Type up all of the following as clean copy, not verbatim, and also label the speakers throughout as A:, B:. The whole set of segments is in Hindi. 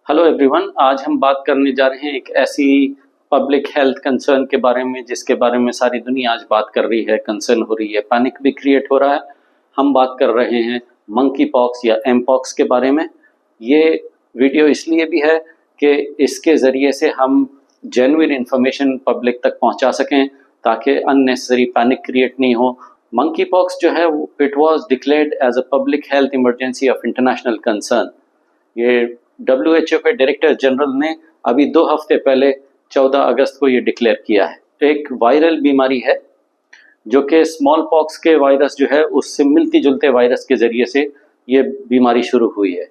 A: हेलो एवरीवन, आज हम बात करने जा रहे हैं एक ऐसी पब्लिक हेल्थ कंसर्न के बारे में जिसके बारे में सारी दुनिया आज बात कर रही है, कंसर्न हो रही है, पैनिक भी क्रिएट हो रहा है। हम बात कर रहे हैं मंकी पॉक्स या एम पॉक्स के बारे में। ये वीडियो इसलिए भी है कि इसके ज़रिए से हम जेन्युइन इंफॉर्मेशन पब्लिक तक पहुंचा सकें ताकि अननेसेसरी पैनिक क्रिएट नहीं हो। मंकी पॉक्स जो है it was declared as a public health emergency of international concern. ये WHO के डायरेक्टर जनरल ने अभी 2 हफ्ते पहले 14 अगस्त को ये डिक्लेयर किया है। एक वायरल बीमारी है जो कि स्मॉल पॉक्स के वायरस जो है उससे मिलती जुलते वायरस के ज़रिए से ये बीमारी शुरू हुई है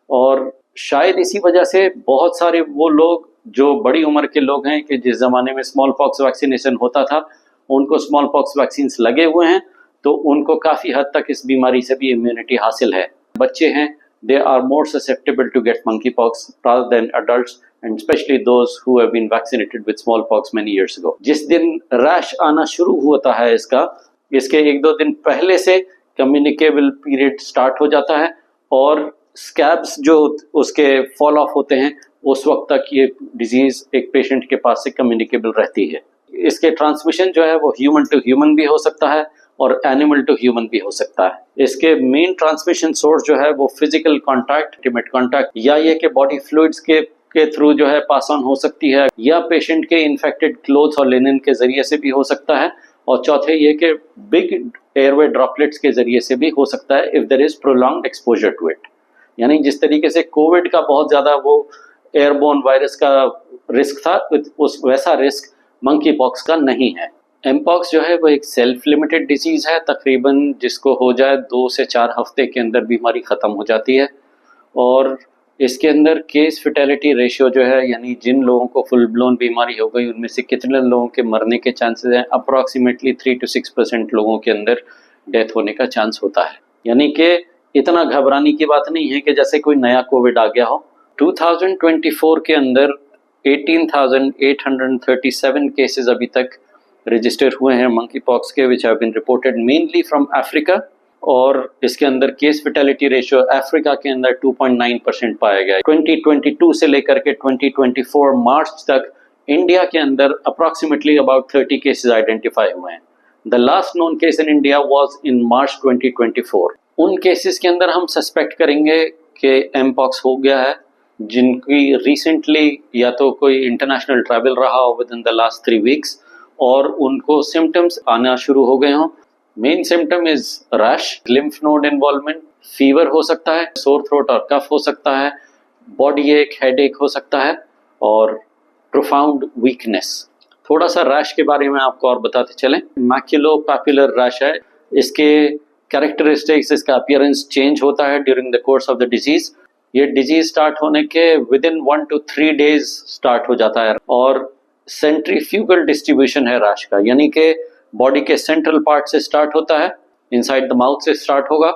A: और शायद इसी वजह से बहुत सारे वो लोग जो बड़ी उम्र के लोग हैं कि जिस ज़माने में स्मॉल पॉक्स वैक्सीनेशन होता था उनको स्मॉल पॉक्स वैक्सीन्स लगे हुए हैं तो उनको काफ़ी हद तक इस बीमारी से भी इम्यूनिटी हासिल है। बच्चे हैं, they are more susceptible to get monkeypox rather than adults, and especially those who have been vaccinated with smallpox many years ago. जिस दिन रैश आना शुरू होता है इसके 1-2 दिन पहले से कम्युनिकेबल पीरियड स्टार्ट हो जाता है और स्कैब्स जो उसके फॉल ऑफ होते हैं उस वक्त तक ये डिजीज एक पेशेंट के पास से कम्युनिकेबल रहती है। इसके ट्रांसमिशन जो है वो ह्यूमन टू ह्यूमन भी हो सकता है और एनिमल टू ह्यूमन भी हो सकता है। इसके मेन ट्रांसमिशन सोर्स जो है वो फिजिकल कांटेक्ट, इंटीमेट कांटेक्ट या ये कि बॉडी फ्लूइड्स के थ्रू जो है पास ऑन हो सकती है या पेशेंट के इन्फेक्टेड क्लोथ्स और लिनन के जरिए से भी हो सकता है और चौथे ये कि बिग एयरवे ड्रॉपलेट्स के जरिए से भी हो सकता है if there is prolonged exposure to it. यानी जिस तरीके से कोविड का बहुत ज़्यादा वो एयरबोर्न वायरस का रिस्क था उस वैसा रिस्क मंकी पॉक्स का नहीं है। एमपॉक्स जो है वो एक सेल्फ लिमिटेड डिजीज़ है, तकरीबन जिसको हो जाए 2 से 4 हफ्ते के अंदर बीमारी ख़त्म हो जाती है और इसके अंदर केस फेटेलिटी रेशियो जो है यानी जिन लोगों को फुल ब्लोन बीमारी हो गई उनमें से कितने लोगों के मरने के चांसेस हैं, अप्रॉक्सीमेटली 3 to 6% लोगों के अंदर डेथ होने का चांस होता है। यानी कि इतना घबराने की बात नहीं है कि जैसे कोई नया कोविड आ गया हो। 2024 के अंदर 18,837 केसेस अभी तक रजिस्टर हुए हैं मंकी पॉक्स के which have been reported mainly from Africa और इसके अंदर केस फेटेलिटी रेशियो अफ्रीका के अंदर 2.9% पाया गया है। 2022 से लेकर के 2024 मार्च तक इंडिया के अंदर अप्रॉक्सीमेटली अबाउट 30 केसेस आइडेंटिफाई हुए हैं। The last known case in India was in March 2024। उन केसेस के अंदर हम सस्पेक्ट करेंगे कि एमपॉक्स हो गया है जिनकी रिसेंटली या तो कोई इंटरनेशनल ट्रैवल रहा हो with in the last 3 weeks और उनको सिम्टम्स आना शुरू हो गए हों। Main symptom is rush, lymph node involvement, fever हो सकता है, सोर थ्रोट और कफ हो सकता है, बॉडी एक, हेडेक हो सकता है और प्रोफाउंड वीकनेस। थोड़ा सा रैश के बारे में आपको और बताते चलें। मैक्युलोपैपुलर रैश है, इसके कैरेक्टरिस्टिक्स, इसका अपीयरेंस चेंज होता है during the course of the disease. ये डिजीज स्टार्ट होने के with in 1 to 3 days start हो जाता है और सेंट्रीफ्यूगल डिस्ट्रीब्यूशन है रैश का, यानी कि बॉडी के सेंट्रल पार्ट से स्टार्ट होता है, इनसाइड द माउथ से स्टार्ट होगा,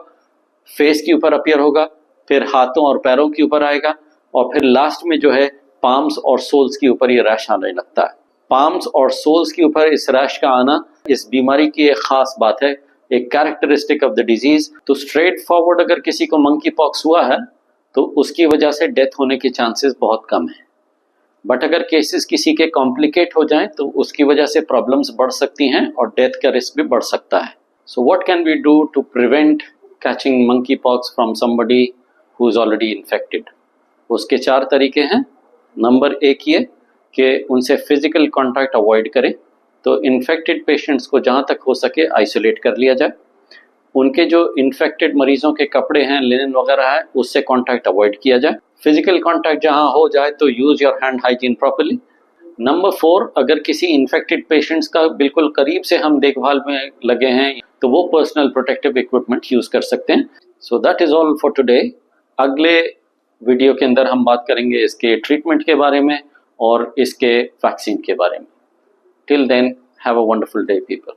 A: फेस के ऊपर अपीयर होगा, फिर हाथों और पैरों के ऊपर आएगा और फिर लास्ट में जो है पाम्स और सोल्स के ऊपर ये रैश आने लगता है। पाम्स और सोल्स के ऊपर इस रैश का आना इस बीमारी की एक खास बात है, एक कैरेक्टरिस्टिक ऑफ द डिजीज। तो स्ट्रेट फॉरवर्ड अगर किसी को मंकी पॉक्स हुआ है तो उसकी वजह से डेथ होने के चांसेस बहुत कम है, बट अगर केसेस किसी के कॉम्प्लिकेट हो जाएं तो उसकी वजह से प्रॉब्लम्स बढ़ सकती हैं और डेथ का रिस्क भी बढ़ सकता है। So what can we do to prevent catching monkeypox from somebody who is already infected? उसके 4 तरीके हैं। नंबर 1 ये कि उनसे फिजिकल कॉन्टैक्ट अवॉइड करें, तो इन्फेक्टेड पेशेंट्स को जहाँ तक हो सके आइसोलेट कर लिया जाए। उनके जो इन्फेक्टेड मरीजों के कपड़े हैं, लिनन वगैरह है, उससे कॉन्टैक्ट अवॉइड किया जाए। फिजिकल कॉन्टैक्ट जहां हो जाए तो use your hand hygiene properly. Number 4, अगर किसी इन्फेक्टेड पेशेंट्स का बिल्कुल करीब से हम देखभाल में लगे हैं तो वो पर्सनल प्रोटेक्टिव इक्विपमेंट यूज कर सकते हैं। So that is all for today. अगले वीडियो के अंदर हम बात करेंगे इसके ट्रीटमेंट के बारे में और इसके वैक्सीन के बारे में। Till then, have a wonderful day people.